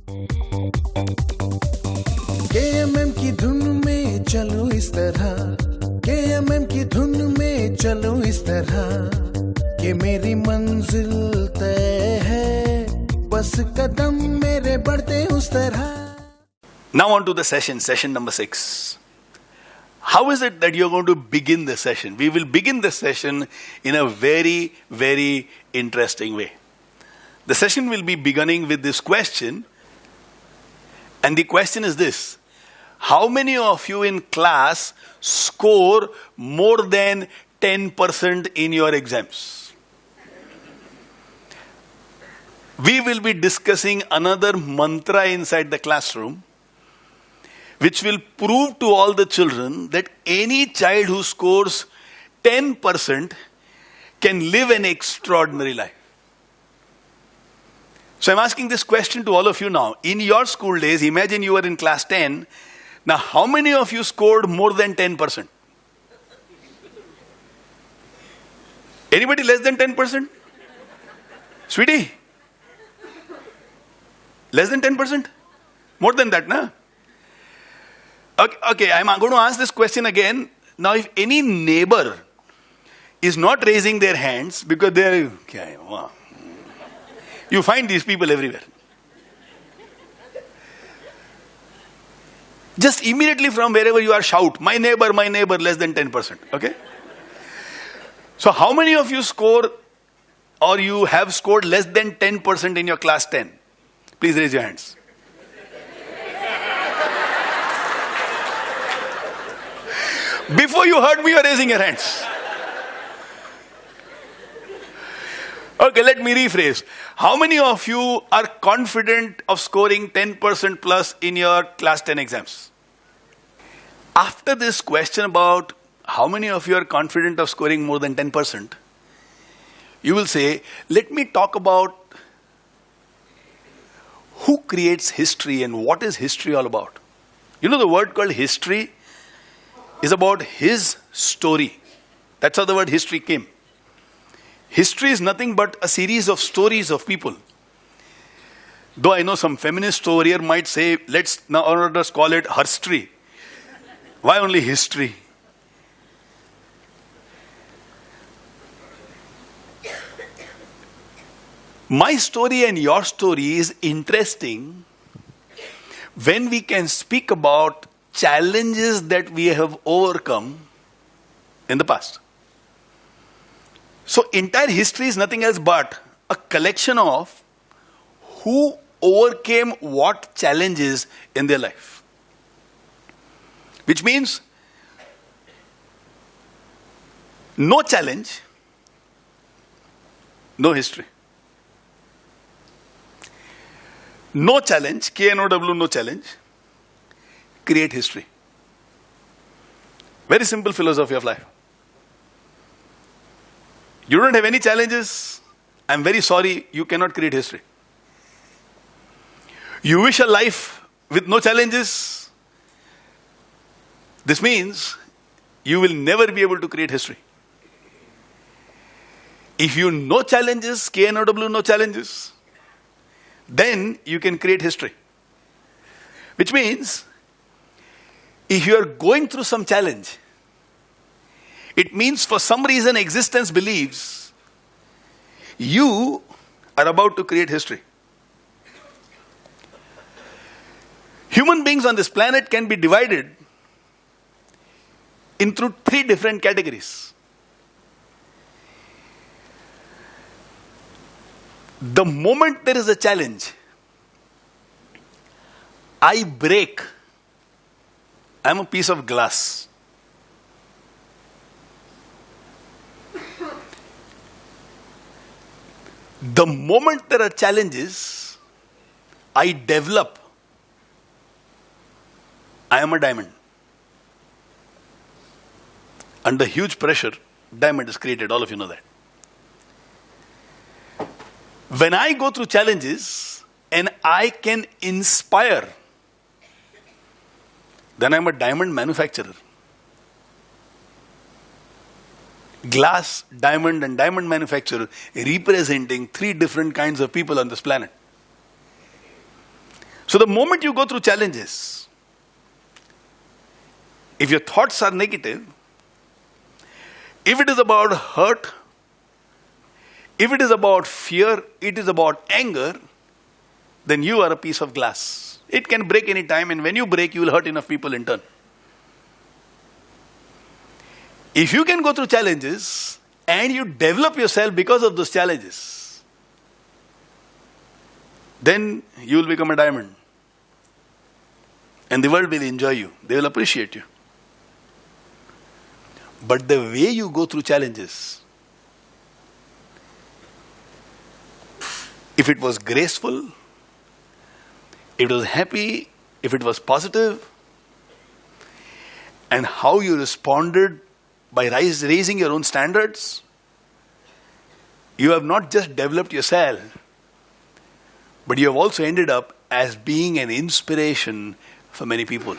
KMM की धुन में चलो इस तरह, KMM की धुन में चलो इस तरह, कि मेरी मंजिल तय है, बस कदम मेरे बढ़ते उस तरह. Now on to the session number 6. How is it that you're going to begin the session? We will begin the session in a very, very interesting way. The session will be beginning with this question. And the question is this: how many of you in class score more than 10% in your exams? We will be discussing another mantra inside the classroom, which will prove to all the children that any child who scores 10% can live an extraordinary life. So I'm asking this question to all of you now. In your school days, imagine you were in class 10. Now, how many of you scored more than 10%? Anybody less than 10%? Sweetie? Less than 10%? More than that, na? Okay, I'm going to ask this question again. Now, if any neighbor is not raising their hands because they're... Okay, wow. You find these people everywhere. Just immediately from wherever you are shout, my neighbor, less than 10%. Okay? So how many of you score or you have scored less than 10% in your class 10? Please raise your hands. Before you heard me, you are raising your hands. Okay, let me rephrase. How many of you are confident of scoring 10% plus in your class 10 exams? After this question about how many of you are confident of scoring more than 10%, you will say, let me talk about who creates history and what is history all about. You know, the word called history is about his story. That's how the word history came. History is nothing but a series of stories of people. Though I know some feminist over here might say, let's now just call it herstory. Why only history? My story and your story is interesting when we can speak about challenges that we have overcome in the past. So entire history is nothing else but a collection of who overcame what challenges in their life. Which means no challenge, no history. No challenge, K-N-O-W, no challenge, create history. Very simple philosophy of life. You don't have any challenges, I'm very sorry, you cannot create history. You wish a life with no challenges, this means you will never be able to create history. If you no challenges, K-N-O-W, no challenges, then you can create history. Which means, if you are going through some challenge, it means for some reason existence believes you are about to create history. Human beings on this planet can be divided into 3 different categories. The moment there is a challenge, I break. I am a piece of glass. The moment there are challenges, I develop. I am a diamond. Under huge pressure, diamond is created. All of you know that. When I go through challenges and I can inspire, then I'm a diamond manufacturer. Glass, diamond, and diamond manufacturer representing 3 different kinds of people on this planet. So the moment you go through challenges, if your thoughts are negative, if it is about hurt, if it is about fear, it is about anger, then you are a piece of glass. It can break any time, and when you break, you will hurt enough people in turn. If you can go through challenges and you develop yourself because of those challenges, then you will become a diamond. And the world will enjoy you. They will appreciate you. But the way you go through challenges, if it was graceful, if it was happy, if it was positive, and how you responded by raising your own standards, you have not just developed yourself, but you have also ended up as being an inspiration for many people.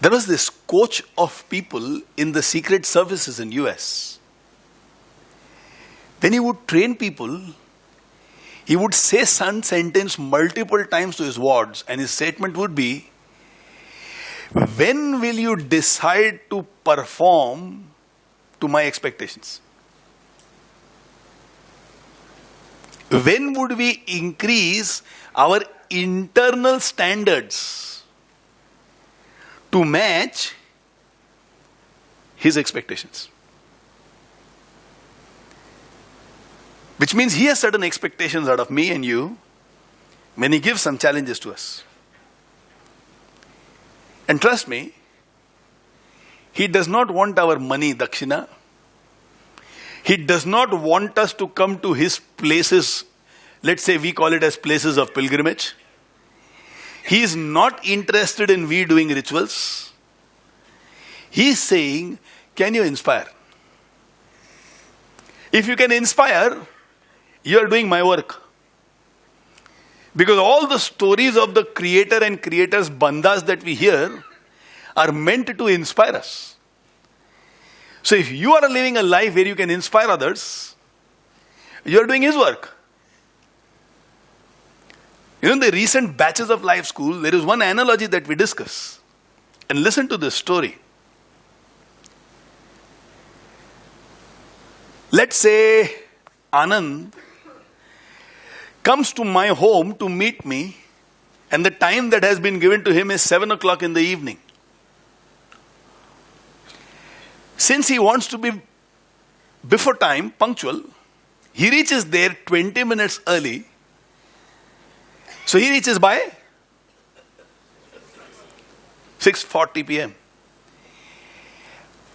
There was this coach of people in the secret services in US. When he would train people, he would say some sentence multiple times to his wards, and his statement would be, when will you decide to perform to my expectations? When would we increase our internal standards to match his expectations? Which means he has certain expectations out of me and you when he gives some challenges to us. And trust me, he does not want our money, dakshina. He does not want us to come to his places. Let's say we call it as places of pilgrimage. He is not interested in we doing rituals. He is saying, can you inspire? If you can inspire, you are doing my work. Because all the stories of the creator and creator's bandhas that we hear are meant to inspire us. So if you are living a life where you can inspire others, you are doing his work. In the recent batches of life school, there is one analogy that we discuss. And listen to this story. Let's say Anand comes to my home to meet me, and the time that has been given to him is 7 o'clock in the evening. Since he wants to be before time, punctual, he reaches there 20 minutes early. So he reaches by 6:40 p.m.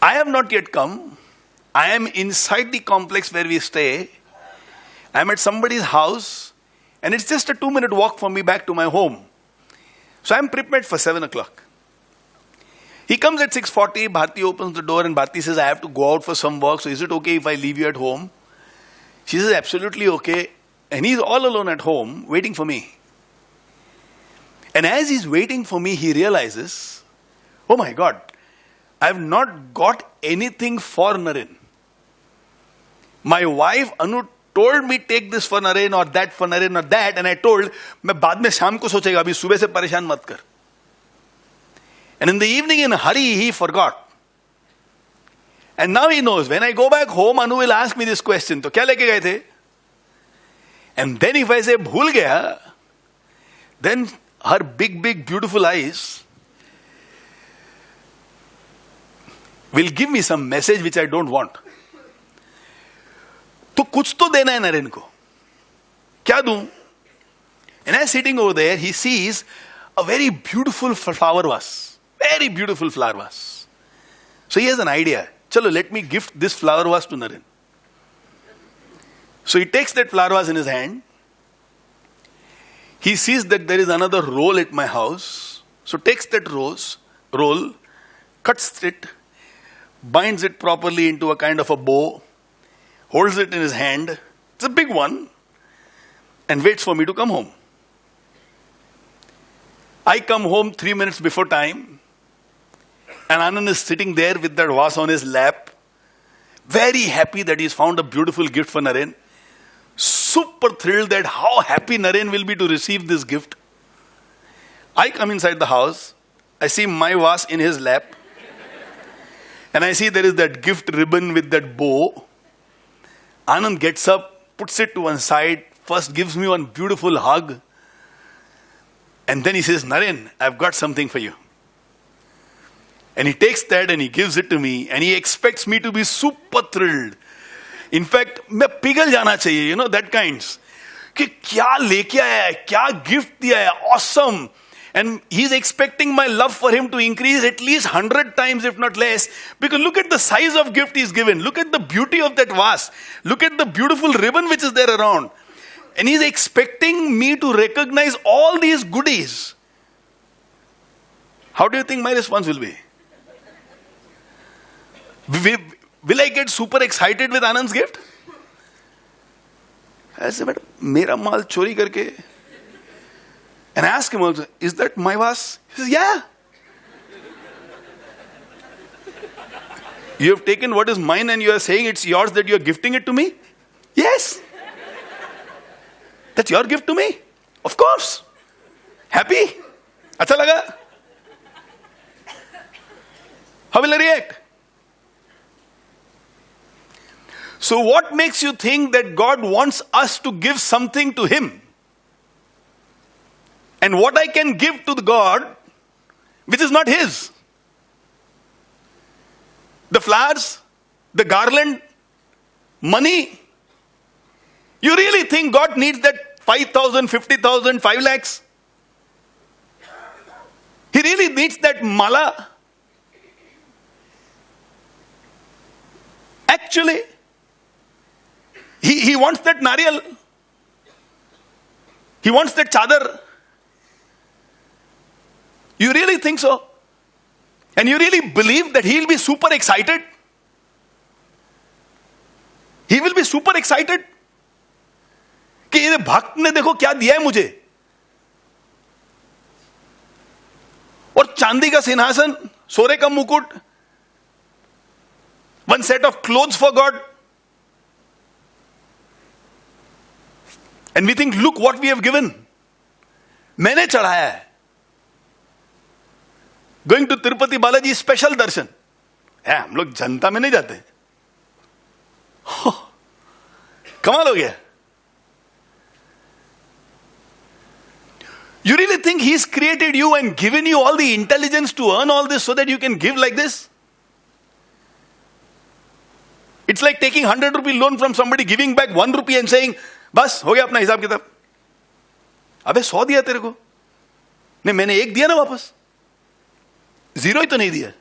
I have not yet come. I am inside the complex where we stay. I am at somebody's house, and it's just a 2-minute walk for me back to my home. So I am prepared for 7 o'clock. He comes at 6:40, Bharti opens the door, and Bharti says, I have to go out for some work, so is it okay if I leave you at home? She says, absolutely okay. And he's all alone at home, waiting for me. And as he's waiting for me, he realizes, oh my God, I have not got anything for Naren. My wife, Anu, told me take this for Naren or that for Naren or that, and I told, मैं बाद में शाम को सोचेगा, अभी सुबह से परेशान मत कर. And in the evening, in a hurry, he forgot. And now he knows, when I go back home, Anu will ask me this question, तो क्या लेके गए थे? And then if I say भूल गया, then her big, beautiful eyes will give me some message which I don't want. तो कुछ तो देना है नरेन को. क्या दूं? And as sitting over there, he sees a very beautiful flower vase. Very beautiful flower vase. So he has an idea. Chalo, let me gift this flower vase to Naren. So he takes that flower vase in his hand. He sees that there is another roll at my house. So takes that roll, cuts it, binds it properly into a kind of a bow, holds it in his hand. It's a big one. And waits for me to come home. I come home 3 minutes before time. And Anand is sitting there with that vase on his lap, Very happy that he's found a beautiful gift for Naren. Super thrilled that how happy Naren will be to receive this gift. I come inside the house. I see my vase in his lap. And I see there is that gift ribbon with that bow. Anand gets up, puts it to one side, first gives me one beautiful hug. And then he says, Naren, I've got something for you. And he takes that and he gives it to me. And he expects me to be super thrilled. In fact, मैं पिघल जाना चाहिए, you know, that kinds. कि क्या लेके आया है, क्या gift दिया है, awesome. And he's expecting my love for him to increase at least 100 times, if not less. Because look at the size of gift he's given. Look at the beauty of that vase. Look at the beautiful ribbon which is there around. And he's expecting me to recognize all these goodies. How do you think my response will be? Will I get super excited with Anand's gift? I said, but mera maal chori karke. And I asked him also, is that my vase? He says, yeah. You have taken what is mine and you are saying it's yours, that you are gifting it to me? Yes. That's your gift to me? Of course. Happy? Acha laga? How will I react? So what makes you think that God wants us to give something to Him? And what I can give to the God, which is not His? The flowers, the garland, money. You really think God needs that 5,000, 50,000, 5 lakhs? He really needs that mala? Actually, he wants that nariyal. He wants that chadar. You really think so? And you really believe that he'll be super excited? He will be super excited? कि ये भक्त ने देखो क्या दिया है मुझे. और चांदी का सिंहासन, सोने का मुकुट, one set of clothes for God. And we think, look what we have given. मैंने चढ़ाया है. Going to Tirupati Balaji special darshan. है, हम लोग जनता में नहीं जाते. कमाल हो गया. You really think He's created you and given you all the intelligence to earn all this so that you can give like this? It's like taking 100 rupee loan from somebody, giving back 1 rupee and saying, बस हो गया अपना हिसाब किताब. अबे 100 दिया तेरे को. नहीं, मैंने 1 दिया ना वापस. 0 ही तो नहीं दिया.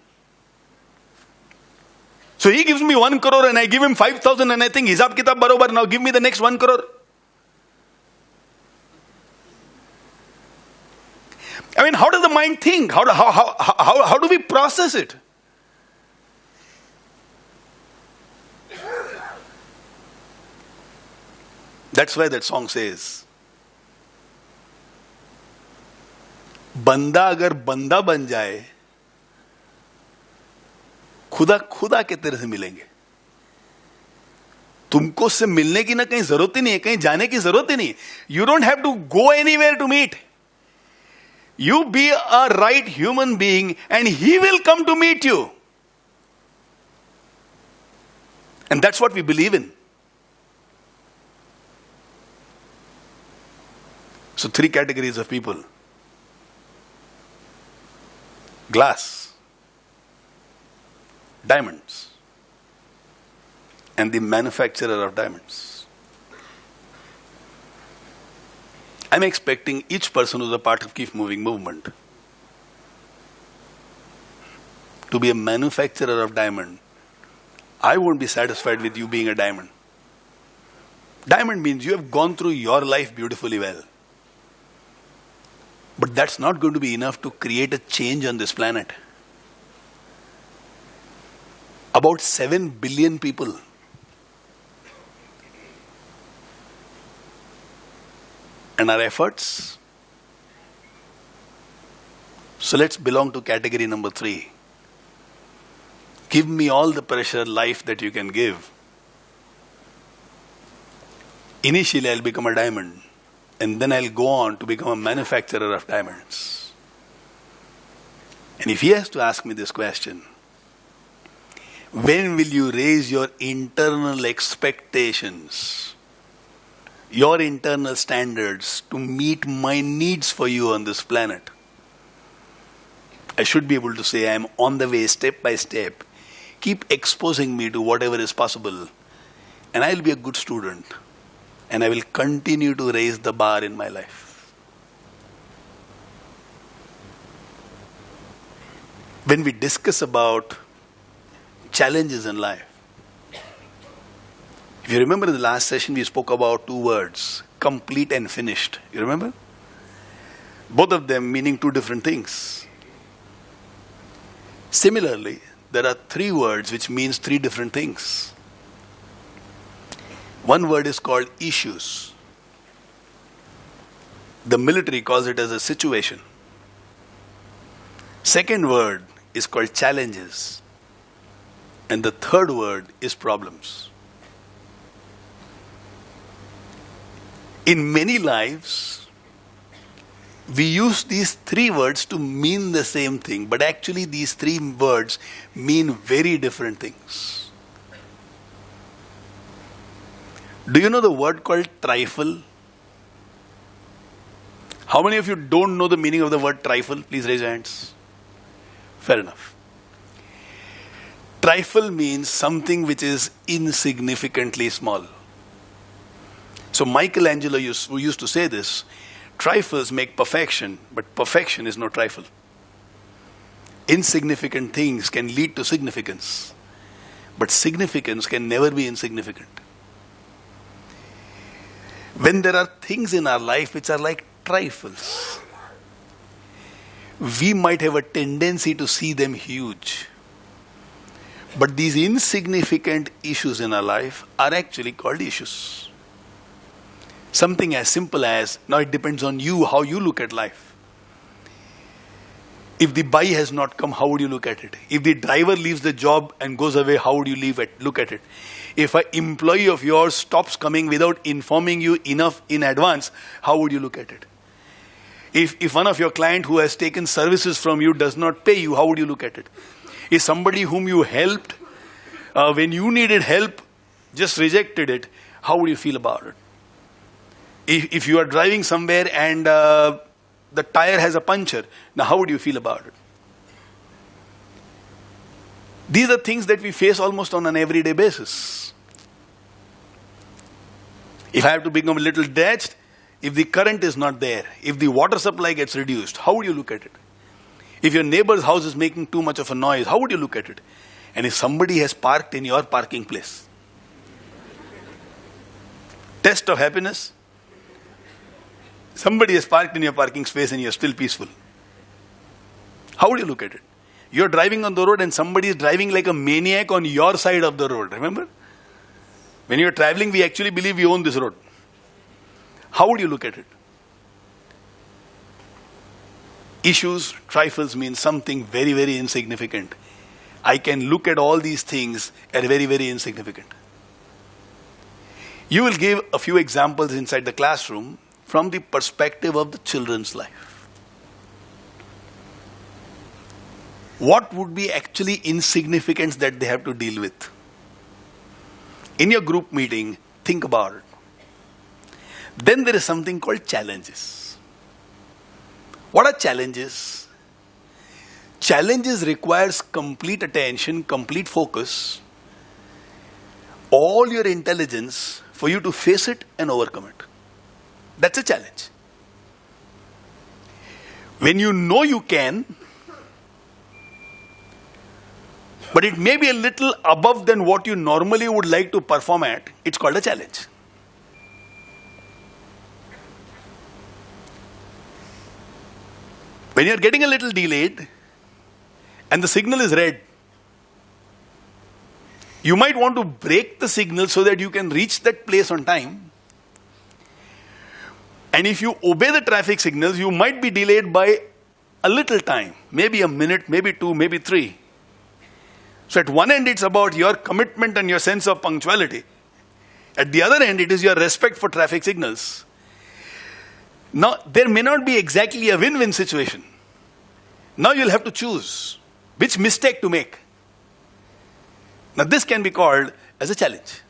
So he gives me 1 crore and I give him 5,000 and I think हिसाब किताब बरोबर, now give me the next 1 crore. I mean, how does the mind think? How do we process it? That's why that song says, बंदा अगर बंदा बन जाए, खुदा खुदा के तेरे से मिलेंगे. तुमको उससे मिलने की ना कहीं जरूरत ही नहीं है, कहीं जाने की जरूरत ही नहीं. You don't have to go anywhere to meet. You be a right human being and He will come to meet you. And that's what we believe in. So 3 categories of people. Glass, diamonds, and the manufacturer of diamonds. I'm expecting each person who's a part of Keep Moving movement to be a manufacturer of diamond. I won't be satisfied with you being a diamond. Diamond means you have gone through your life beautifully well. But that's not going to be enough to create a change on this planet. About 7 billion people. And our efforts. So let's belong to category number 3. Give me all the pressure life that you can give. Initially, I'll become a diamond. And then I'll go on to become a manufacturer of diamonds. And if he has to ask me this question, when will you raise your internal expectations, your internal standards to meet my needs for you on this planet? I should be able to say I am on the way step by step. Keep exposing me to whatever is possible. And I'll be a good student. And I will continue to raise the bar in my life. When we discuss about challenges in life, if you remember in the last session we spoke about two words, complete and finished. You remember? Both of them meaning two different things. Similarly, there are three words which means three different things. One word is called issues. The military calls it as a situation. Second word is called challenges. And the third word is problems. In many lives, we use these three words to mean the same thing, but actually these three words mean very different things. Do you know the word called trifle? How many of you don't know the meaning of the word trifle? Please raise your hands. Fair enough. Trifle means something which is insignificantly small. So Michelangelo used to say this, trifles make perfection, but perfection is no trifle. Insignificant things can lead to significance, but significance can never be insignificant. When there are things in our life which are like trifles, we might have a tendency to see them huge. But these insignificant issues in our life are actually called issues. Something as simple as, now it depends on you, how you look at life. If the buy has not come, how would you look at it? If the driver leaves the job and goes away, how would you look at it? If an employee of yours stops coming without informing you enough in advance, how would you look at it? If one of your client who has taken services from you does not pay you, how would you look at it? If somebody whom you helped when you needed help just rejected it, how would you feel about it? If you are driving somewhere and the tire has a puncture, now how would you feel about it? These are things that we face almost on an everyday basis. If I have to become a little detached, if the current is not there, if the water supply gets reduced, how would you look at it? If your neighbor's house is making too much of a noise, how would you look at it? And if somebody has parked in your parking place, test of happiness, somebody has parked in your parking space and you're still peaceful. How would you look at it? You're driving on the road and somebody is driving like a maniac on your side of the road, remember? When you're traveling, we actually believe we own this road. How would you look at it? Issues, trifles mean something very, very insignificant. I can look at all these things as very, very insignificant. You will give a few examples inside the classroom from the perspective of the children's life. What would be actually insignificance that they have to deal with? In your group meeting, think about it. Then there is something called challenges. What are challenges? Challenges requires complete attention, complete focus, all your intelligence for you to face it and overcome it. That's a challenge. When you know you can, but it may be a little above than what you normally would like to perform at, it's called a challenge. When you're getting a little delayed and the signal is red, you might want to break the signal so that you can reach that place on time. And if you obey the traffic signals, you might be delayed by a little time, maybe a minute, maybe two, maybe three. So at one end, it's about your commitment and your sense of punctuality. At the other end, it is your respect for traffic signals. Now, there may not be exactly a win-win situation. Now you'll have to choose which mistake to make. Now this can be called as a challenge.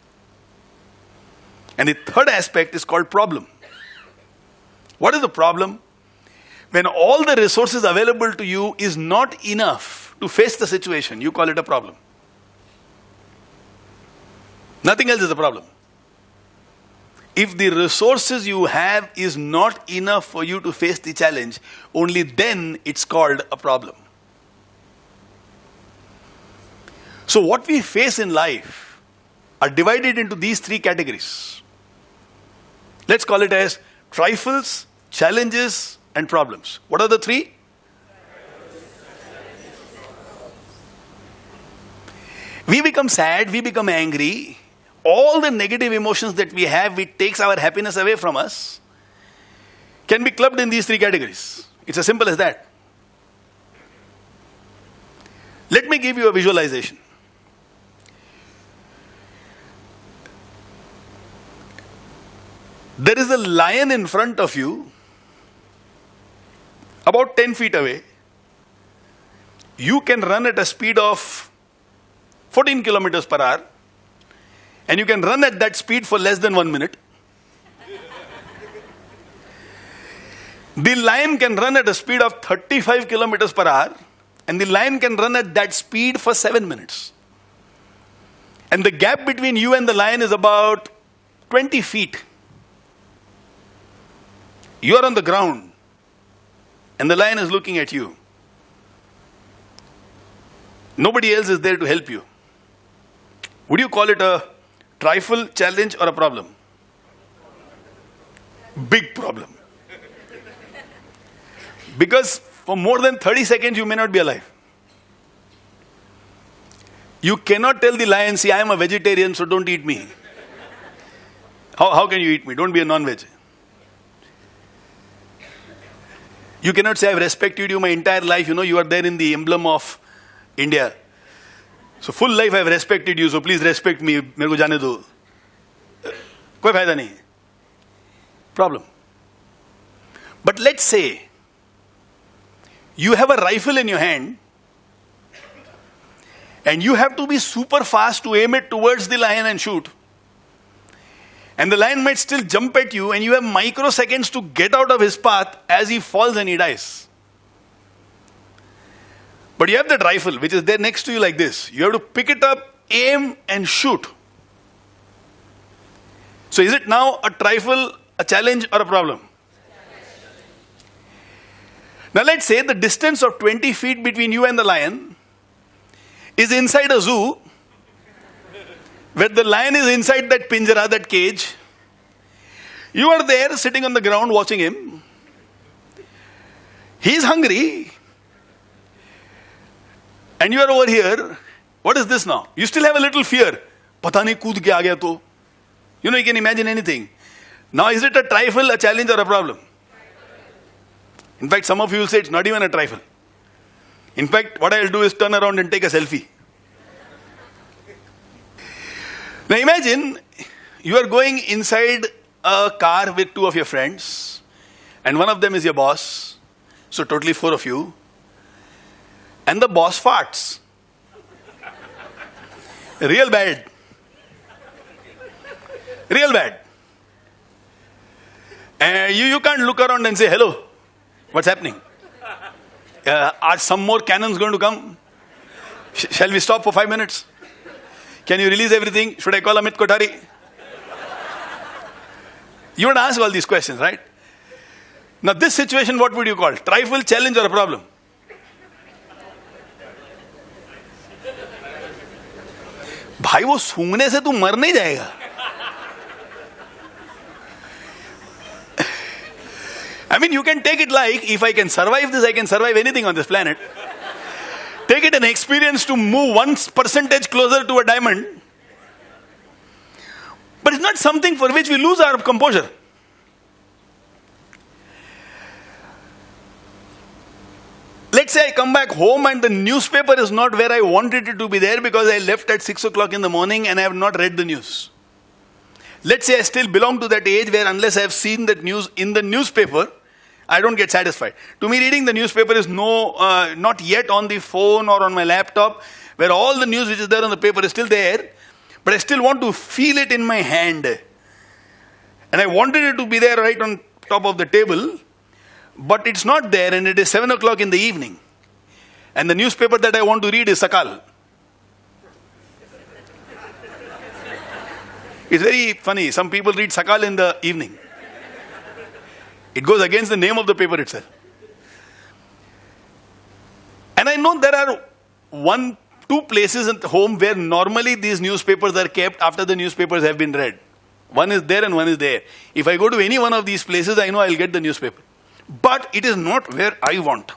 And the third aspect is called problem. What is the problem? When all the resources available to you is not enough to face the situation, you call it a problem. Nothing else is a problem. If the resources you have is not enough for you to face the challenge, only then it's called a problem. So what we face in life are divided into these three categories. Let's call it as trifles, challenges, and problems. What are the three? We become sad, we become angry. All the negative emotions that we have, which takes our happiness away from us, can be clubbed in these three categories. It's as simple as that. Let me give you a visualization. There is a lion in front of you, about 10 feet away. You can run at a speed of 14 kilometers per hour. And you can run at that speed for less than 1 minute. The lion can run at a speed of 35 kilometers per hour. And the lion can run at that speed for 7 minutes. And the gap between you and the lion is about 20 feet. You are on the ground. And the lion is looking at you. Nobody else is there to help you. Would you call it a trifle, challenge, or a problem? Big problem. Because for more than 30 seconds, you may not be alive. You cannot tell the lion, see, I am a vegetarian, so don't eat me. How can you eat me? Don't be a non-veg. You cannot say, I've respected you my entire life. You know, you are there in the emblem of India. So full life I've respected you, so please respect me. मेरे को जाने दो. कोई फायदा नहीं. Problem. But let's say you have a rifle in your hand and you have to be super fast to aim it towards the lion and shoot. And the lion might still jump at you and you have microseconds to get out of his path as he falls and he dies. But you have that rifle which is there next to you like this. You have to pick it up, aim and shoot. So is it now a trifle, a challenge or a problem? Now let's say the distance of 20 feet between you and the lion is inside a zoo where the lion is inside that pinjara, that cage. You are there sitting on the ground watching him. He is hungry. And you are over here. What is this now? You still have a little fear. Pata nahi kood ke aa gaya to. You know, you can imagine anything. Now is it a trifle, a challenge or a problem? In fact, some of you will say it's not even a trifle. In fact, what I'll do is turn around and take a selfie. Now imagine you are going inside a car with two of your friends and one of them is your boss. So totally 4 of you. And the boss farts. Real bad. Real bad. And you can't look around and say, hello, what's happening? Are some more cannons going to come? Shall we stop for 5 minutes? Can you release everything? Should I call Amit Kothari? You would ask all these questions, right? Now this situation, what would you call? Trifle, challenge or a problem? भाई वो सूंघने से तू मर नहीं जाएगा. I mean, you can take it like, if I can survive this, I can survive anything on this planet. Take it an experience to move 1% closer to a diamond. But it's not something for which we lose our composure. Let's say say I come back home and the newspaper is not where I wanted it to be there because I left at 6 o'clock in the morning and I have not read the news. Let's say I still belong to that age where unless I have seen that news in the newspaper, I don't get satisfied. To me, reading the newspaper is not yet on the phone or on my laptop, where all the news which is there on the paper is still there, but I still want to feel it in my hand. And I wanted it to be there right on top of the table, but it's not there and it is 7 o'clock in the evening. And the newspaper that I want to read is Sakal. It's very funny. Some people read Sakal in the evening. It goes against the name of the paper itself. And I know there are 2 places at home where normally these newspapers are kept after the newspapers have been read. One is there and one is there. If I go to any one of these places, I know I'll get the newspaper. But it is not where I want.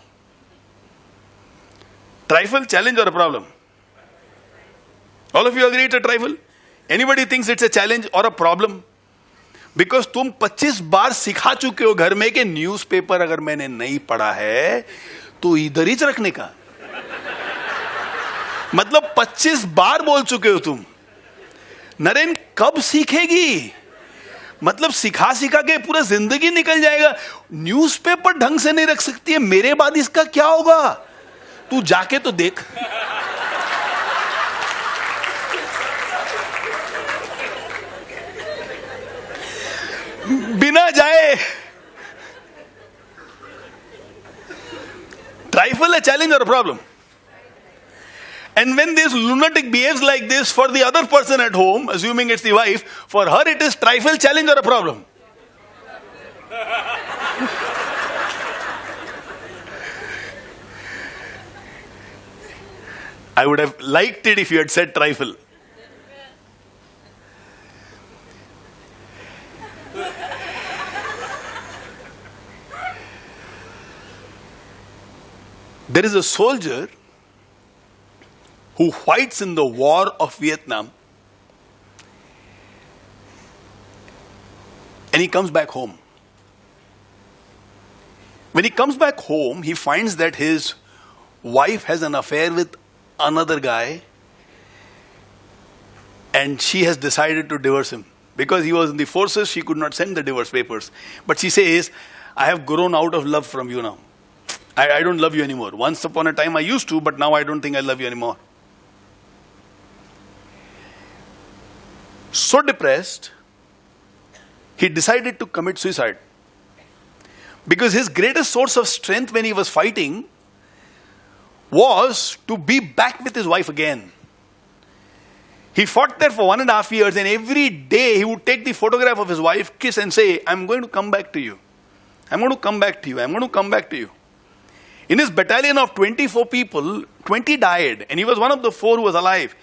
Trifle, challenge or a problem? All of you agree it's a trifle? Anybody thinks it's a challenge or a problem? Because तुम 25 बार सिखा चुके हो घर में कि newspaper अगर मैंने नहीं पढ़ा है तो इधर ही रखने का, मतलब 25 बार बोल चुके हो तुम. नरेन कब सीखेगी? मतलब सिखा सिखा के पूरा जिंदगी निकल जाएगा. न्यूज़पेपर ढंग से नहीं रख सकती है, मेरे बाद इसका क्या होगा? तू जाके तो देख. बिना जाए. Trifle, a challenge or a problem? And when this lunatic behaves like this for the other person at home, assuming it's the wife, for her it is trifle, challenge or a problem? I would have liked it if you had said trifle. There is a soldier who fights in the war of Vietnam, and he comes back home. When he comes back home, he finds that his wife has an affair with another guy, and she has decided to divorce him. Because he was in the forces, she could not send the divorce papers. But she says, I have grown out of love from you now. I don't love you anymore. Once upon a time I used to, but now I don't think I love you anymore. So depressed, he decided to commit suicide. Because his greatest source of strength when he was fighting was to be back with his wife again. He fought there for 1.5 years, and every day he would take the photograph of his wife, kiss and say, I'm going to come back to you. I'm going to come back to you. I'm going to come back to you. In his battalion of 24 people, 20 died, and he was one of the 4 who was alive.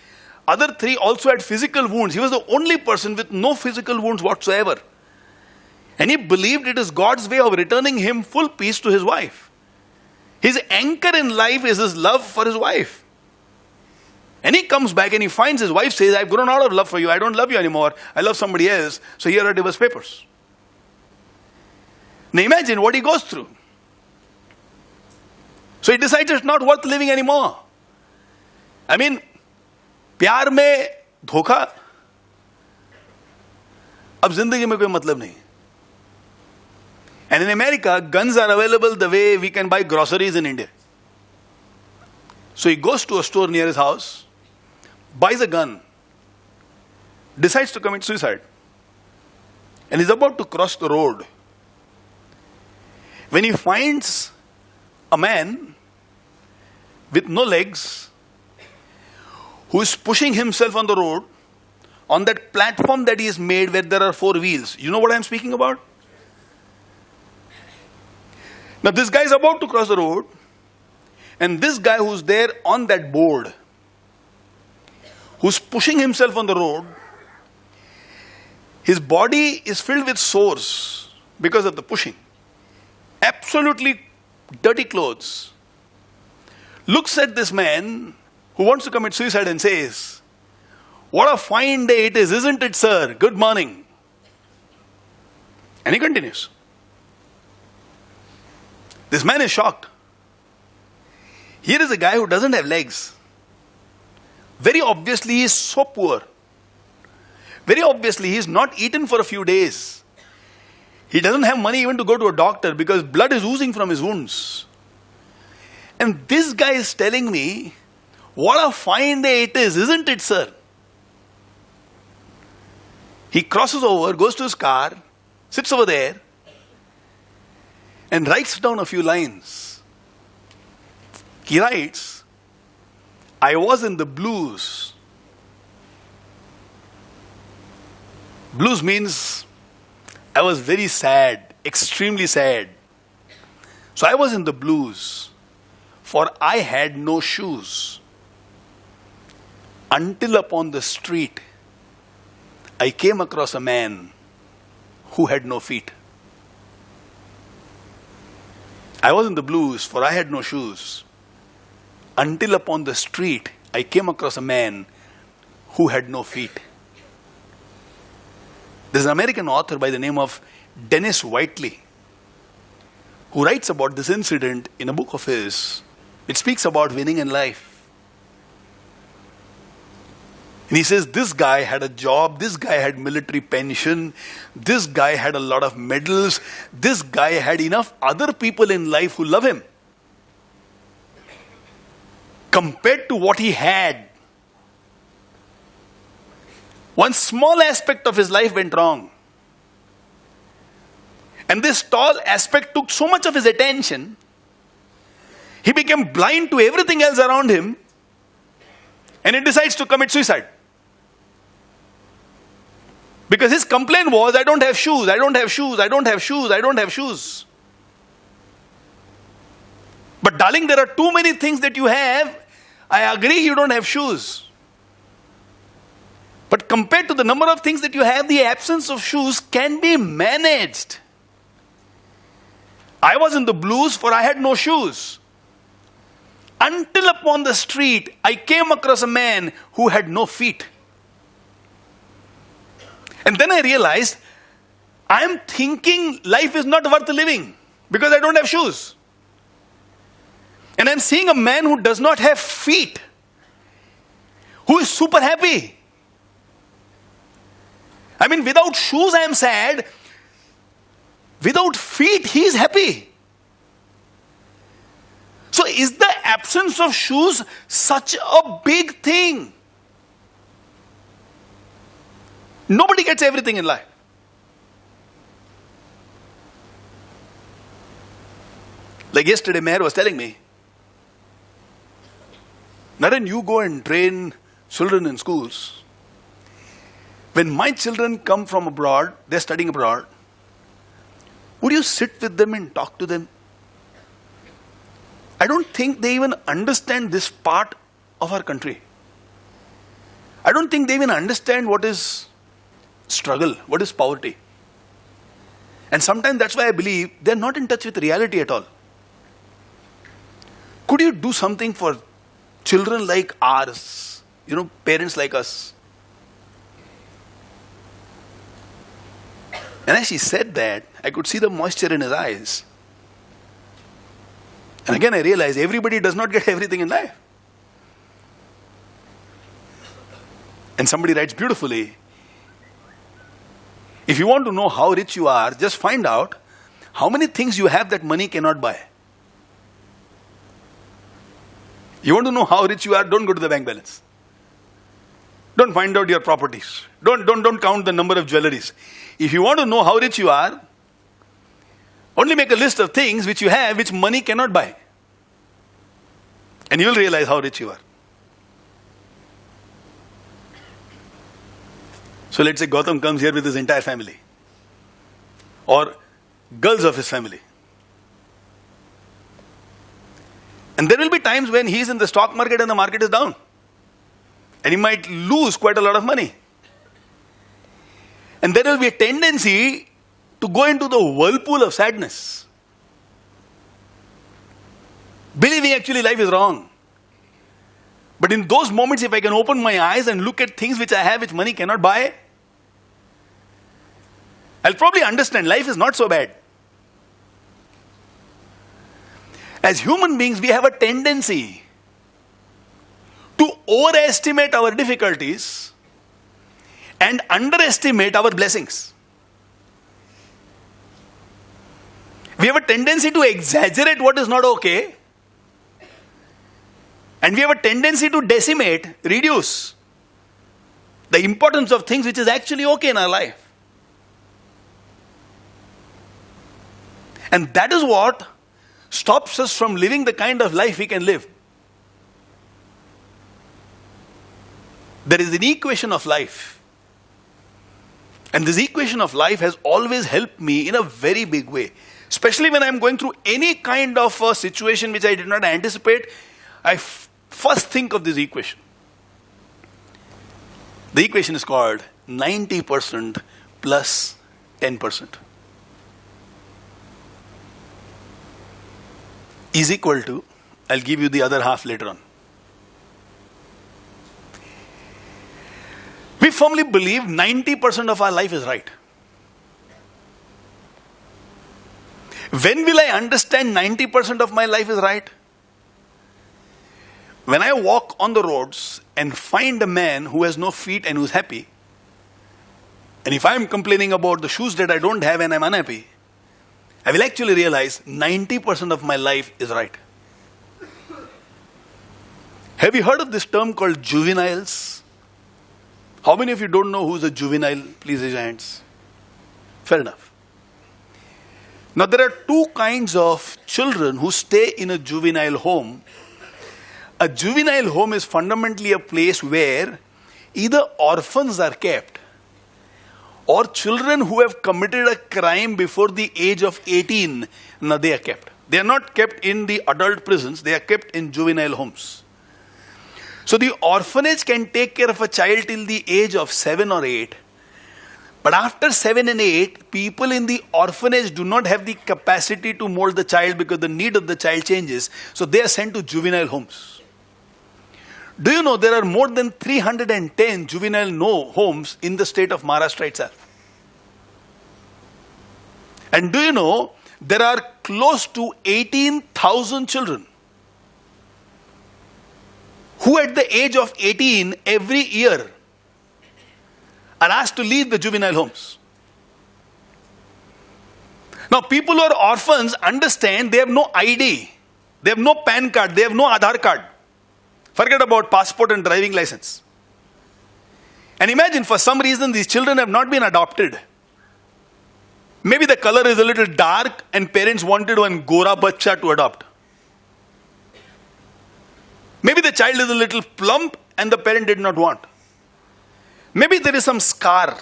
Other 3 also had physical wounds. He was the only person with no physical wounds whatsoever. And he believed it is God's way of returning him full peace to his wife. His anchor in life is his love for his wife. And he comes back and he finds his wife says, I've grown out of love for you. I don't love you anymore. I love somebody else. So here are divorce papers. Now imagine what he goes through. So he decides it's not worth living anymore. I mean, प्यार में धोखा, अब जिंदगी में कोई मतलब नहीं. And in America, guns are available the way we can buy groceries in India. So he goes to a store near his house, buys a gun, decides to commit suicide, and is about to cross the road when he finds a man with no legs who is pushing himself on the road on that platform that he has made where there are 4 wheels. You know what I'm speaking about? Now this guy is about to cross the road, and this guy who's there on that board, who's pushing himself on the road, his body is filled with sores because of the pushing. Absolutely dirty clothes. Looks at this man who wants to commit suicide and says, what a fine day it is, isn't it, sir? Good morning. And he continues. This man is shocked. Here is a guy who doesn't have legs. Very obviously, he is so poor. Very obviously, he is not eaten for a few days. He doesn't have money even to go to a doctor because blood is oozing from his wounds. And this guy is telling me, what a fine day it is, isn't it, sir? He crosses over, goes to his car, sits over there, and writes down a few lines. He writes, I was in the blues. Blues means I was very sad, extremely sad. So I was in the blues, for I had no shoes. Until upon the street, I came across a man who had no feet. I was in the blues, for I had no shoes. Until upon the street, I came across a man who had no feet. There's an American author by the name of Dennis Whiteley who writes about this incident in a book of his. It speaks about winning in life. And he says, this guy had a job, this guy had military pension, this guy had a lot of medals, this guy had enough other people in life who love him. Compared to what he had, one small aspect of his life went wrong. And this tall aspect took so much of his attention, he became blind to everything else around him, and he decides to commit suicide. Because his complaint was, I don't have shoes, I don't have shoes, I don't have shoes, I don't have shoes. But darling, there are too many things that you have. I agree you don't have shoes. But compared to the number of things that you have, the absence of shoes can be managed. I was in the blues, for I had no shoes. Until upon the street, I came across a man who had no feet. And then I realized, I'm thinking life is not worth living because I don't have shoes. And I'm seeing a man who does not have feet, who is super happy. I mean, without shoes I am sad. Without feet, he is happy. So is the absence of shoes such a big thing? Nobody gets everything in life. Like yesterday, Meher was telling me, Naren, you go and train children in schools. When my children come from abroad, they're studying abroad, would you sit with them and talk to them? I don't think they even understand this part of our country. I don't think they even understand what is struggle, what is poverty. And sometimes that's why I believe they're not in touch with reality at all. Could you do something for children like ours, parents like us? And as she said that, I could see the moisture in his eyes. And again I realized everybody does not get everything in life. And somebody writes beautifully, if you want to know how rich you are, just find out how many things you have that money cannot buy. You want to know how rich you are, don't go to the bank balance. Don't find out your properties. Don't count the number of jewelries. If you want to know how rich you are, only make a list of things which you have which money cannot buy. And you will realize how rich you are. So let's say Gautam comes here with his entire family. Or girls of his family. And there will be times when he is in the stock market and the market is down. And he might lose quite a lot of money. And there will be a tendency to go into the whirlpool of sadness. Believing actually life is wrong. But in those moments, if I can open my eyes and look at things which I have which money cannot buy, I'll probably understand life is not so bad. As human beings, we have a tendency to overestimate our difficulties and underestimate our blessings. We have a tendency to exaggerate what is not okay, and we have a tendency to decimate, reduce the importance of things which is actually okay in our life. And that is what stops us from living the kind of life we can live. There is an equation of life. And this equation of life has always helped me in a very big way. Especially when I'm going through any kind of a situation which I did not anticipate, I first think of this equation. The equation is called 90% plus 10%. Is equal to, I'll give you the other half later on. We firmly believe 90% of our life is right. When will I understand 90% of my life is right? When I walk on the roads and find a man who has no feet and who's happy, and if I'm complaining about the shoes that I don't have and I'm unhappy, I will actually realize 90% of my life is right. Have you heard of this term called juveniles? How many of you don't know who's a juvenile? Please raise your hands. Fair enough. Now there are two kinds of children who stay in a juvenile home. A juvenile home is fundamentally a place where either orphans are kept or children who have committed a crime before the age of 18, now they are kept. They are not kept in the adult prisons, they are kept in juvenile homes. So the orphanage can take care of a child till the age of 7 or 8. But after 7 and 8, people in the orphanage do not have the capacity to mold the child because the need of the child changes. So they are sent to juvenile homes. Do you know there are more than 310 juvenile homes in the state of Maharashtra itself? And do you know there are close to 18,000 children who at the age of 18 every year are asked to leave the juvenile homes. Now people who are orphans understand they have no ID, they have no PAN card, they have no Aadhaar card. Forget about passport and driving license. And imagine for some reason these children have not been adopted. Maybe the color is a little dark and parents wanted one Gora Bacha to adopt. Maybe the child is a little plump and the parent did not want. Maybe there is some scar.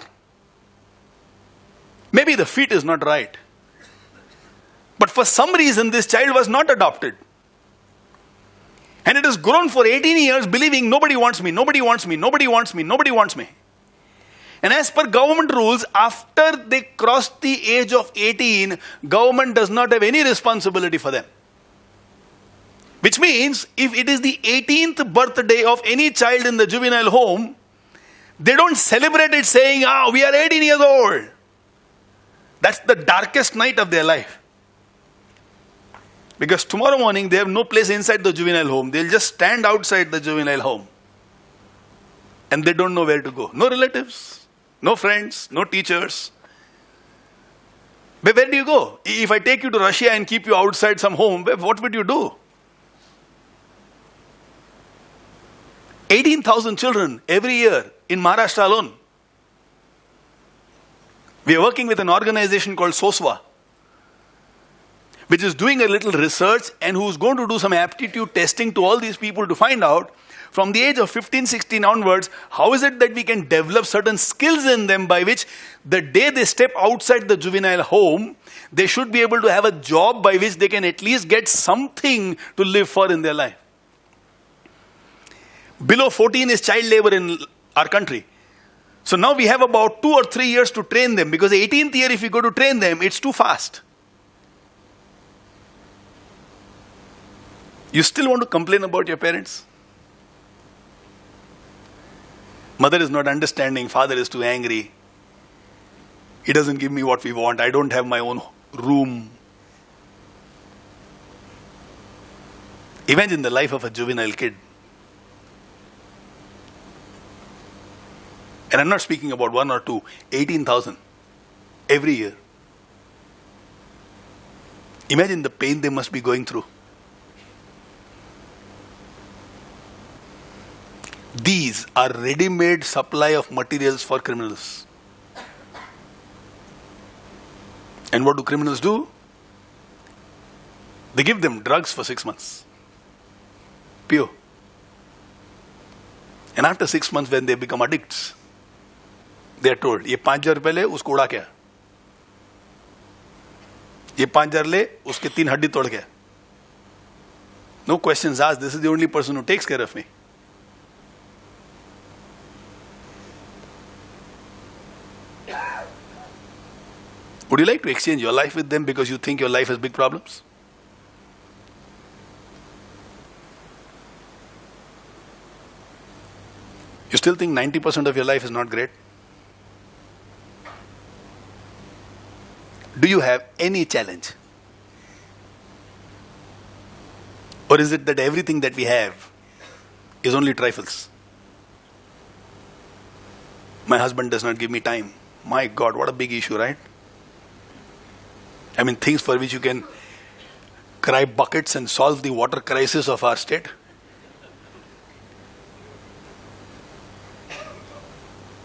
Maybe the feet is not right. But for some reason this child was not adopted. And it has grown for 18 years believing nobody wants me, nobody wants me, nobody wants me, nobody wants me. And as per government rules, after they cross the age of 18, government does not have any responsibility for them. Which means, if it is the 18th birthday of any child in the juvenile home, they don't celebrate it saying, we are 18 years old. That's the darkest night of their life. Because tomorrow morning, they have no place inside the juvenile home. They'll just stand outside the juvenile home. And they don't know where to go. No relatives, no friends, no teachers. But where do you go? If I take you to Russia and keep you outside some home, what would you do? 18,000 children every year in Maharashtra alone. We are working with an organization called SOSWA, which is doing a little research and who's going to do some aptitude testing to all these people to find out from the age of 15, 16 onwards, how is it that we can develop certain skills in them by which the day they step outside the juvenile home, they should be able to have a job by which they can at least get something to live for in their life. Below 14 is child labor in our country. So now we have about 2 or 3 years to train them, because the 18th year if you go to train them, it's too fast. You still want to complain about your parents? Mother is not understanding, father is too angry. He doesn't give me what we want, I don't have my own room. Imagine the life of a juvenile kid. And I'm not speaking about 1 or 2, 18,000 every year. Imagine the pain they must be going through. These are ready-made supply of materials for criminals. And what do criminals do? They give them drugs for 6 months. Pure. And after 6 months, when they become addicts, they are told, ये 5,000 रुपए ले, उसको उड़ा क्या? ये 5,000 ले, उसके 3 हड्डी तोड़ क्या? No questions asked. This is the only person who takes care of me. Would you like to exchange your life with them because you think your life has big problems? You still think 90% of your life is not great? Do you have any challenge? Or is it that everything that we have is only trifles? My husband does not give me time. My God, what a big issue, right? I mean, things for which you can cry buckets and solve the water crisis of our state.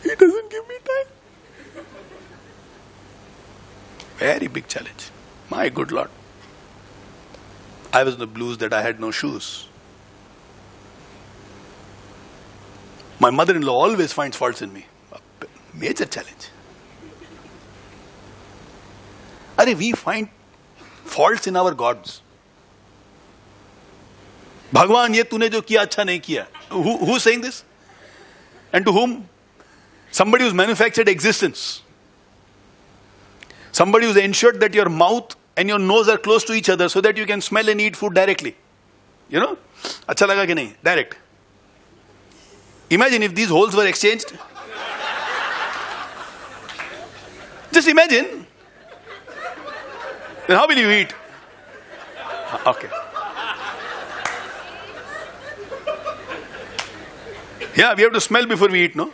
He doesn't give me time. Very big challenge. My good Lord. I was in the blues that I had no shoes. My mother-in-law always finds faults in me. A major challenge. We find faults in our gods. Bhagwan, ye tune jo kiya acha nahi kiya. Who's saying this? And to whom? Somebody who's manufactured existence. Somebody who's ensured that your mouth and your nose are close to each other so that you can smell and eat food directly. You know? Acha laga ki nahi? Direct. Imagine if these holes were exchanged. Just imagine. Then how will you eat? Okay. Yeah, we have to smell before we eat, no?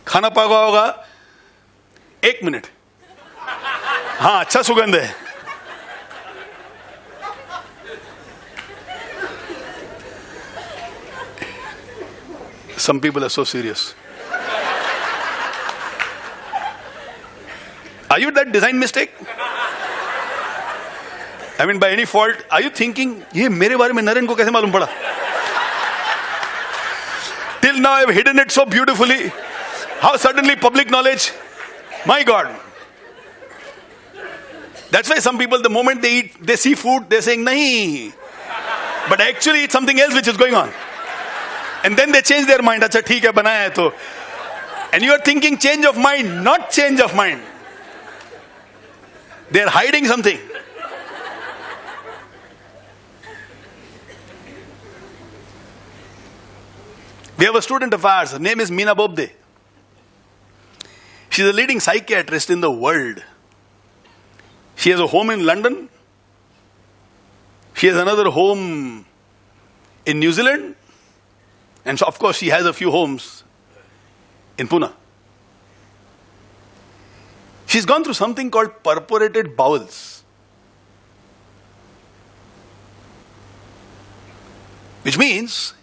खाना पका होगा 1 minute. हाँ, अच्छा सुगंध है. Some people are so serious. Are you that design mistake? I mean, by any fault, are you thinking, ये मेरे बारे में नरेन को कैसे मालूम पड़ा? Till now I've hidden it so beautifully. How suddenly public knowledge? My God. That's why some people, the moment they eat, they see food, they're saying, nahi. But actually it's something else which is going on. And then they change their mind. Acha, theek hai, banaya hai to. And you are thinking change of mind, not change of mind. They are hiding something. We have a student of ours. Her name is Meena Bobde. She's a leading psychiatrist in the world. She has a home in London. She has another home in New Zealand. And so, of course, she has a few homes in Pune. She's gone through something called perforated bowels. Which means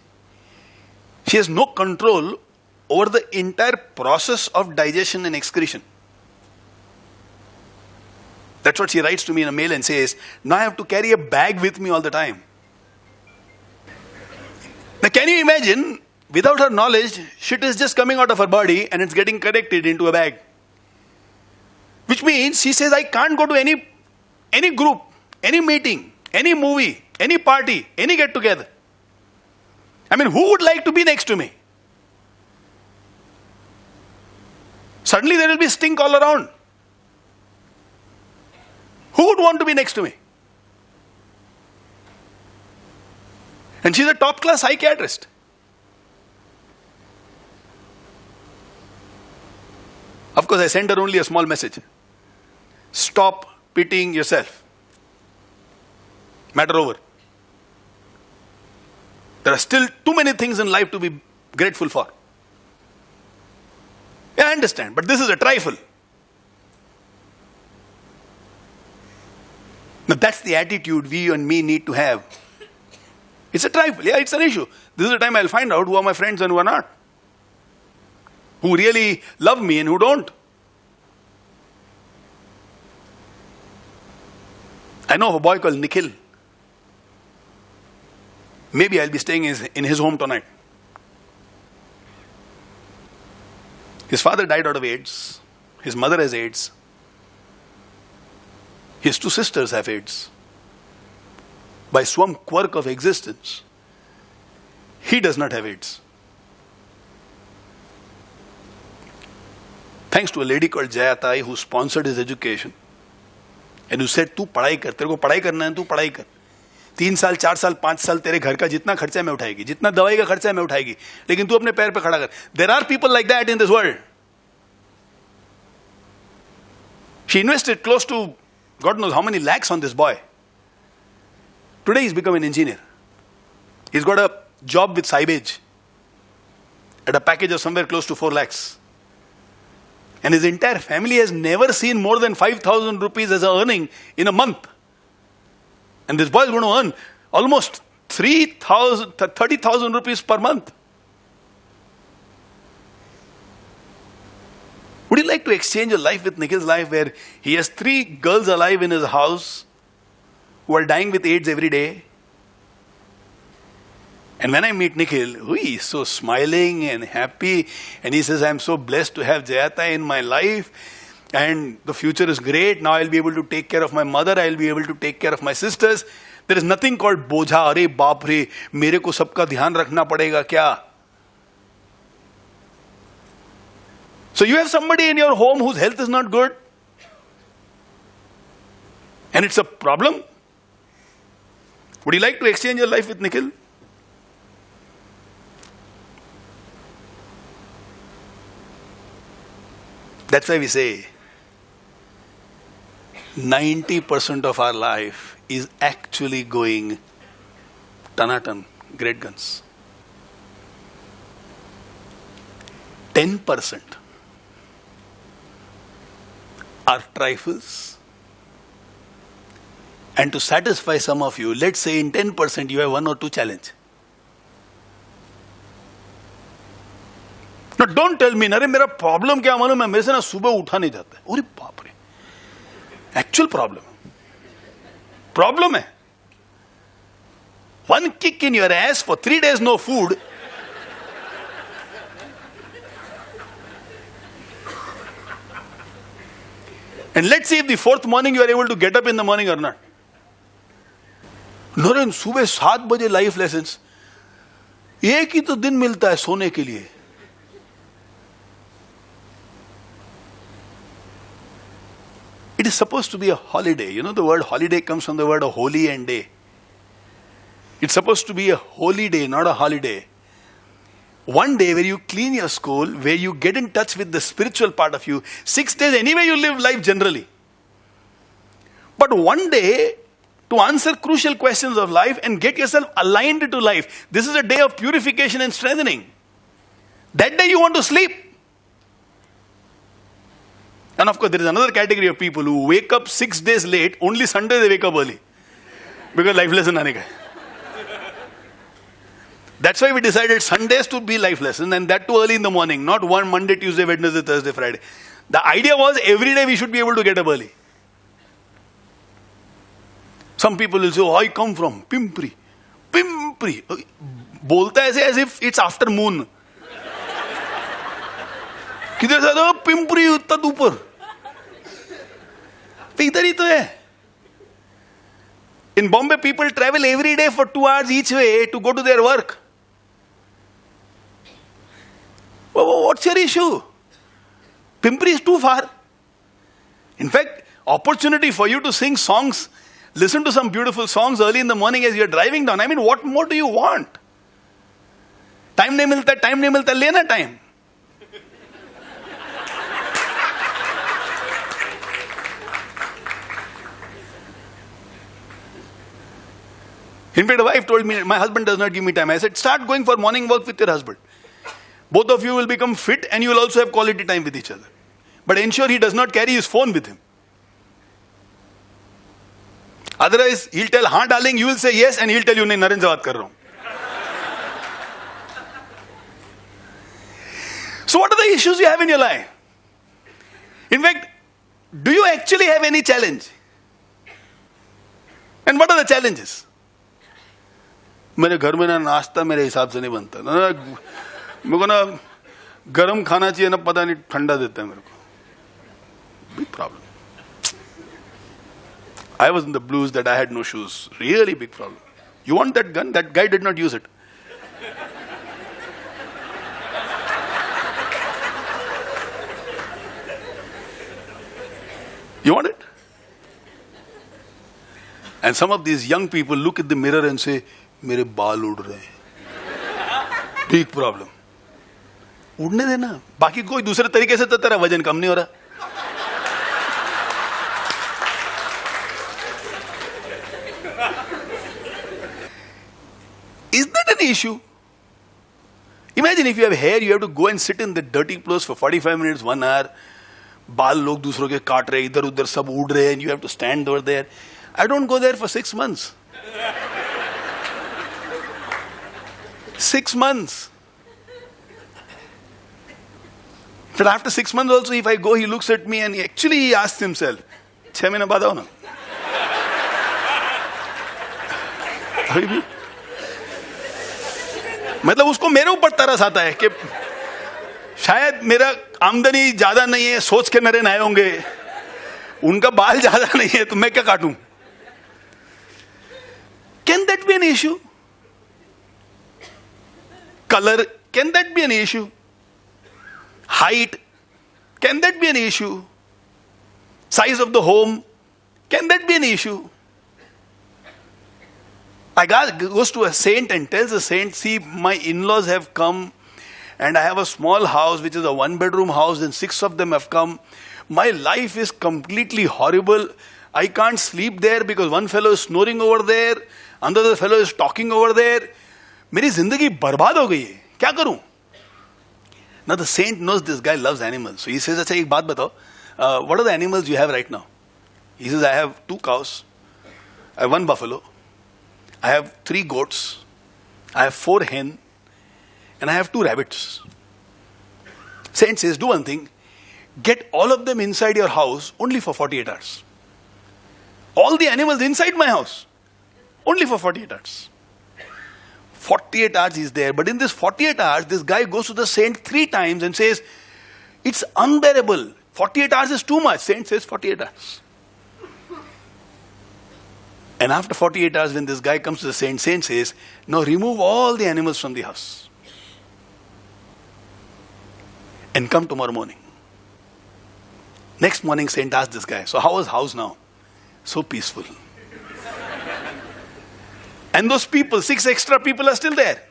she has no control over the entire process of digestion and excretion. That's what she writes to me in a mail and says, now I have to carry a bag with me all the time. Now can you imagine, without her knowledge, shit is just coming out of her body and it's getting corrected into a bag. Which means she says, I can't go to any group, any meeting, any movie, any party, any get together. I mean, who would like to be next to me? Suddenly there will be stink all around. Who would want to be next to me? And she's a top-class psychiatrist. Of course, I sent her only a small message. Stop pitying yourself. Matter over. There are still too many things in life to be grateful for. Yeah, I understand, but this is a trifle. Now that's the attitude we and me need to have. It's a trifle, yeah, it's an issue. This is the time I'll find out who are my friends and who are not. Who really love me and who don't. I know of a boy called Nikhil. Maybe I'll be staying in his home tonight. His father died out of AIDS. His mother has AIDS. His two sisters have AIDS. By some quirk of existence, he does not have AIDS. Thanks to a lady called Jayatai who sponsored his education and who said, तू पढ़ाई कर, तेरे को पढ़ाई करना है, तू पढ़ाई कर. 3 साल, 4 साल, 5 साल तेरे घर का जितना खर्चा मैं उठाएगी, जितना दवाई का खर्चा मैं उठाएगी, लेकिन तू अपने पैर पे खड़ा कर. There are people like that in this world. She invested close to God knows how many lakhs on this boy. Today he's become an engineer. He's got a job with Saibage at a package of somewhere close to 4 lakhs. And his entire family has never seen more than 5,000 rupees as an earning in a month. And this boy is going to earn almost 30,000 rupees per month. Would you like to exchange your life with Nikhil's life, where he has 3 girls alive in his house who are dying with AIDS every day? And when I meet Nikhil, he is so smiling and happy, and he says, I'm so blessed to have Jayata in my life, and the future is great. Now I'll be able to take care of my mother, I'll be able to take care of my sisters. There is nothing called boja, are baap re, mere ko sabka dhyan rakhna padega kya? So you have somebody in your home whose health is not good, and it's a problem. Would you like to exchange your life with Nikhil? That's why we say 90% of our life is actually going ton-a-ton, great guns. 10% are trifles. And to satisfy some of you, let's say in 10% you have 1 or 2 challenge. Now don't tell me, अरे मेरा problem क्या मालूम है, मेरे से ना सुबह उठा नहीं जाता है. अरे बाप रे, actual problem है. One kick in your ass for 3 days no food. And let's see if the 4th morning you are able to get up in the morning or not. Naren सुबह 7 बजे लाइफ लेसन्स, एक ही तो दिन मिलता है सोने के लिए. It is supposed to be a holiday. You know, the word holiday comes from the word holy and day. It's supposed to be a holy day, not a holiday. One day where you clean your soul, where you get in touch with the spiritual part of you. 6 days anyway you live life generally. But one day to answer crucial questions of life and get yourself aligned to life. This is a day of purification and strengthening. That day you want to sleep. And of course there is another category of people who wake up 6 days late, only Sunday they wake up early. Because life lesson aane ka hai. That's why we decided Sundays to be life lesson, and that too early in the morning, not one Monday, Tuesday, Wednesday, Thursday, Friday. The idea was every day we should be able to get up early. Some people will say, oh, I come from Pimpri. Pimpri. Bolta aise as if it's after moon. किधर से आता है पिंपरी उतना ऊपर तो इधर ही तो है. In Bombay, people travel every day for 2 hours each way to go to their work. What's your issue? Pimpri is too far. In fact, opportunity for you to sing songs, listen to some beautiful songs early in the morning as you're driving down. I mean, what more do you want? Time नहीं मिलता, लेना time. In fact, a wife told me, my husband does not give me time. I said, start going for morning walk with your husband. Both of you will become fit and you will also have quality time with each other. But ensure he does not carry his phone with him. Otherwise, he'll tell, haan darling, you will say yes, and he'll tell you, nahi, Naren se baat kar raha hu. So what are the issues you have in your life? In fact, do you actually have any challenge? And what are the challenges? मेरे घर में ना नाश्ता मेरे हिसाब से नहीं बनता ना, मेरे को ना गरम खाना चाहिए ना, पता नहीं ठंडा देता है मेरे को. Big problem. I was in the blues that I had no shoes. Really big problem. You want that gun? That guy did not use it. You want it? And some of these young people look at the mirror and say, मेरे बाल उड़ रहे हैं. Big problem. उड़ने देना, बाकी कोई दूसरे तरीके से तो तेरा वजन कम नहीं हो रहा. Is that an issue? Imagine if you have hair, you have to go and sit in the dirty clothes for 45 minutes, 1 hour. बाल लोग दूसरों के काट रहे, इधर उधर सब उड़ रहे हैं, and you have to stand over there. I don't go there for 6 months. 6 months. But after 6 months also, if I go, he looks at me and he asks himself, 6 महीने बाद आओ ना. मतलब उसको मेरे ऊपर तरस आता है कि शायद मेरा आमदनी ज्यादा नहीं है, सोच के नरेन आए होंगे, उनका बाल ज्यादा नहीं है, तो मैं क्या काटूं? Can that be an issue? Color, can that be an issue? Height, can that be an issue? Size of the home, can that be an issue? A guy goes to a saint and tells the saint, see, my in-laws have come and I have a small house which is a 1-bedroom house and 6 of them have come. My life is completely horrible. I can't sleep there because one fellow is snoring over there, another fellow is talking over there. मेरी जिंदगी बर्बाद हो गई है, क्या करूं? Now the saint knows this guy loves animals. So he says, अच्छा एक बात बताओ, what are the animals you have right now? He says, I have 2 cows, I have 1 buffalo, I have 3 goats, I have 4 hens, and I have 2 rabbits. Saint says, do one thing, get all of them inside your house only for 48 hours. All the animals inside my house, only for 48 hours. 48 hours is there, but in this 48 hours, this guy goes to the saint 3 times and says, it's unbearable. 48 hours is too much. Saint says 48 hours. And after 48 hours, when this guy comes to the saint, saint says, now remove all the animals from the house. And come tomorrow morning. Next morning, saint asks this guy, so how is house now? So peaceful. And those people, 6 extra people are still there.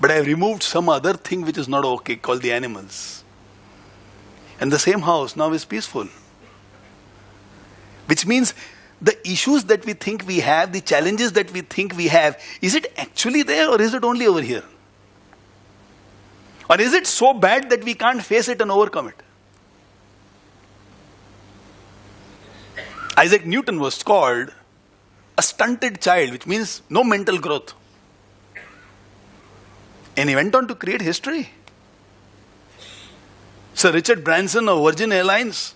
But I have removed some other thing which is not okay, called the animals. And the same house now is peaceful. Which means the issues that we think we have, the challenges that we think we have, is it actually there or is it only over here? Or is it so bad that we can't face it and overcome it? Isaac Newton was called a stunted child, which means no mental growth. And he went on to create history. Sir Richard Branson of Virgin Airlines,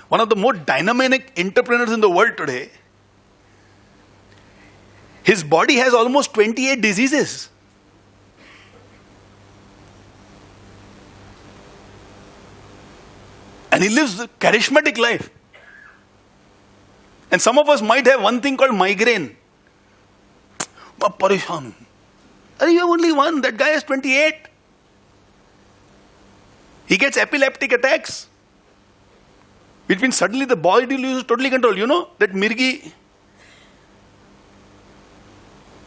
one of the most dynamic entrepreneurs in the world today, his body has almost 28 diseases. And he lives a charismatic life. And some of us might have one thing called migraine. But parishan. You have only one. That guy has 28. He gets epileptic attacks. Which means suddenly the body loses totally control. You know that Mirgi.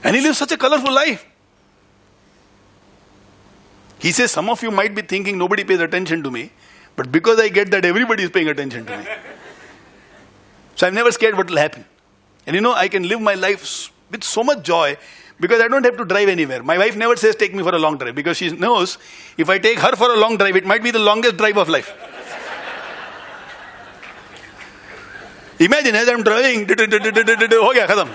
And he lives such a colorful life. He says, some of you might be thinking nobody pays attention to me. But because I get that, everybody is paying attention to me. So I'm never scared what will happen. And you know, I can live my life with so much joy because I don't have to drive anywhere. My wife never says, take me for a long drive, because she knows if I take her for a long drive, it might be the longest drive of life. Imagine as I'm driving, ho gaya, khatam.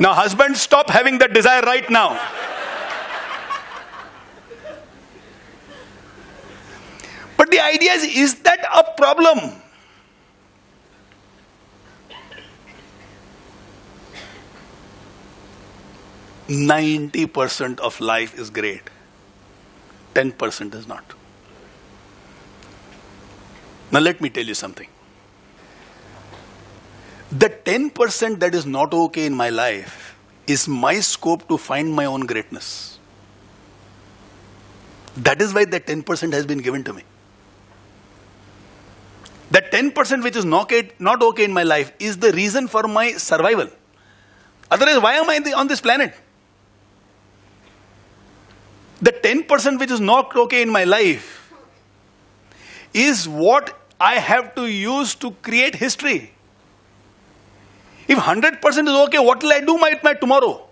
Now, husbands, stop having that desire right now. But the idea is that a problem? %90 of life is great. 10% is not. Now let me tell you something. The 10% that is not okay in my life is my scope to find my own greatness. That is why that 10% has been given to me. That 10% which is not okay in my life is the reason for my survival. Otherwise, why am I on this planet? The 10% which is not okay in my life is what I have to use to create history. If 100% is okay, what will I do with my tomorrow?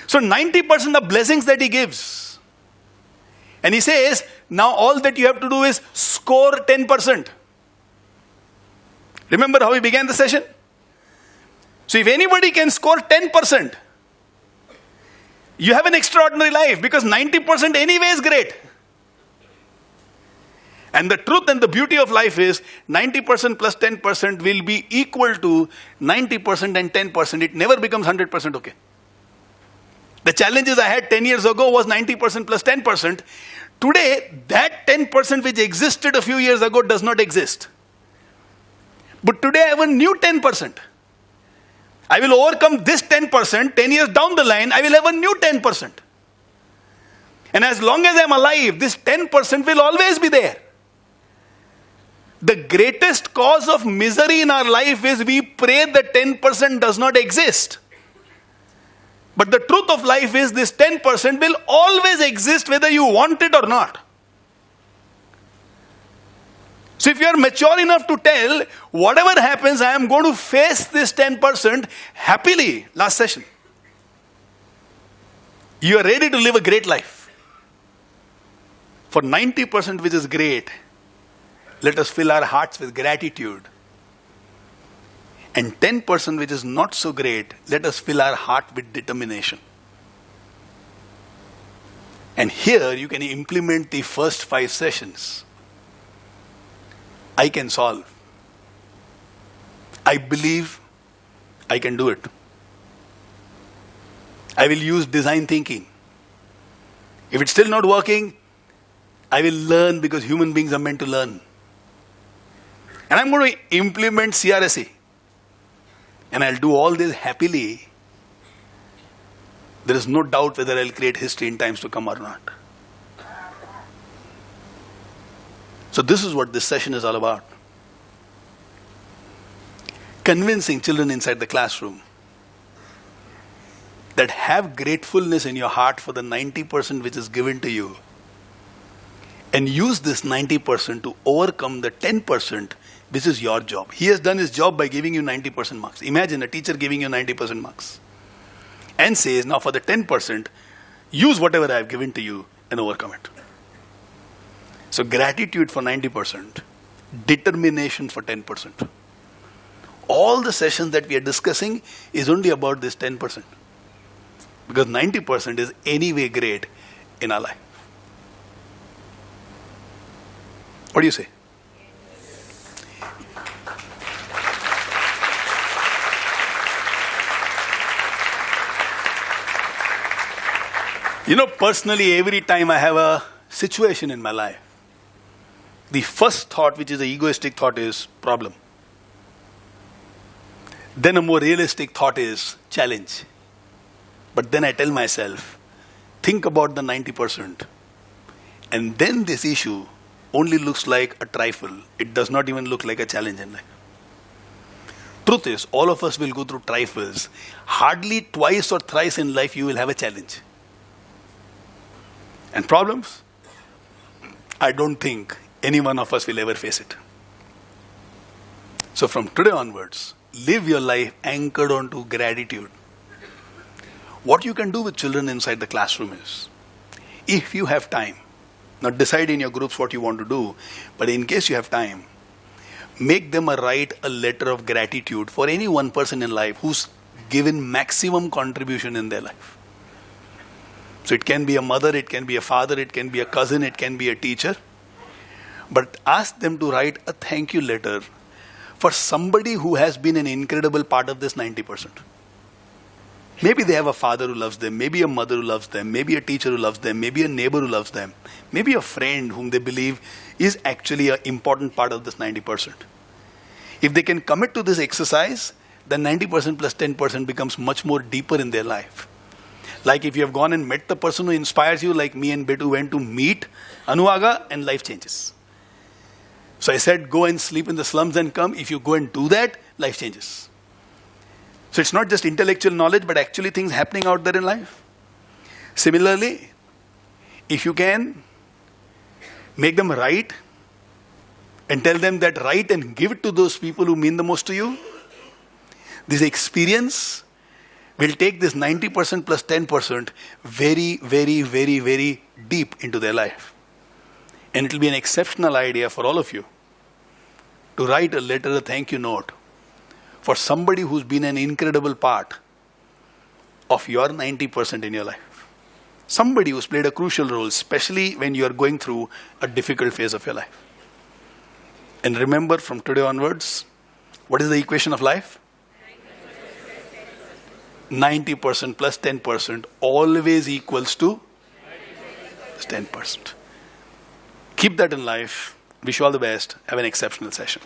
So 90% of blessings that he gives. And he says, now all that you have to do is score 10%. Remember how we began the session? So if anybody can score 10%, you have an extraordinary life, because 90% anyway is great. And the truth and the beauty of life is 90% plus 10% will be equal to 90% and 10%. It never becomes 100% okay. The challenges I had 10 years ago was 90% plus 10%. Today, that 10% which existed a few years ago does not exist. But today I have a new 10%. I will overcome this 10%. 10 years down the line, I will have a new 10%. And as long as I am alive, this 10% will always be there. The greatest cause of misery in our life is we pray that 10% does not exist. But the truth of life is this 10% will always exist whether you want it or not. So if you are mature enough to tell, whatever happens, I am going to face this 10% happily. Last session. You are ready to live a great life. For 90% which is great, let us fill our hearts with gratitude. And 10% which is not so great, let us fill our heart with determination. And here you can implement the first 5 sessions. I can solve. I believe I can do it. I will use design thinking. If it's still not working, I will learn, because human beings are meant to learn. And I'm going to implement CRSE. And I'll do all this happily. There is no doubt whether I'll create history in times to come or not. So this is what this session is all about. Convincing children inside the classroom that have gratefulness in your heart for the 90% which is given to you, and use this 90% to overcome the 10%. This is your job. He has done his job by giving you 90% marks. Imagine a teacher giving you 90% marks and says, now for the 10%, use whatever I have given to you and overcome it. So gratitude for 90%, determination for 10%. All the sessions that we are discussing is only about this 10%. Because 90% is anyway great in our life. What do you say? You know, personally, every time I have a situation in my life, the first thought, which is an egoistic thought, is problem. Then a more realistic thought is challenge. But then I tell myself, think about the 90%. And then this issue only looks like a trifle. It does not even look like a challenge in life. Truth is, all of us will go through trifles. Hardly twice or thrice in life you will have a challenge. And problems? I don't think any one of us will ever face it. So from today onwards, live your life anchored onto gratitude. What you can do with children inside the classroom is, if you have time, not decide in your groups what you want to do, but in case you have time, make them write a letter of gratitude for any one person in life who's given maximum contribution in their life. So it can be a mother, it can be a father, it can be a cousin, it can be a teacher. But ask them to write a thank you letter for somebody who has been an incredible part of this 90%. Maybe they have a father who loves them, maybe a mother who loves them, maybe a teacher who loves them, maybe a neighbor who loves them, maybe a friend whom they believe is actually an important part of this 90%. If they can commit to this exercise, then 90% plus 10% becomes much more deeper in their life. Like if you have gone and met the person who inspires you, like me and Betu went to meet Anuaga, and life changes. So I said, go and sleep in the slums and come. If you go and do that, life changes. So it's not just intellectual knowledge, but actually things happening out there in life. Similarly, if you can make them write and tell them that write and give it to those people who mean the most to you, this experience will take this 90% plus 10% very, very, very, very deep into their life. And it will be an exceptional idea for all of you to write a letter, a thank you note for somebody who's been an incredible part of your 90% in your life. Somebody who's played a crucial role, especially when you are going through a difficult phase of your life. And remember, from today onwards, what is the equation of life? 90% plus 10% always equals to 10%. Keep that in life. Wish you all the best. Have an exceptional session.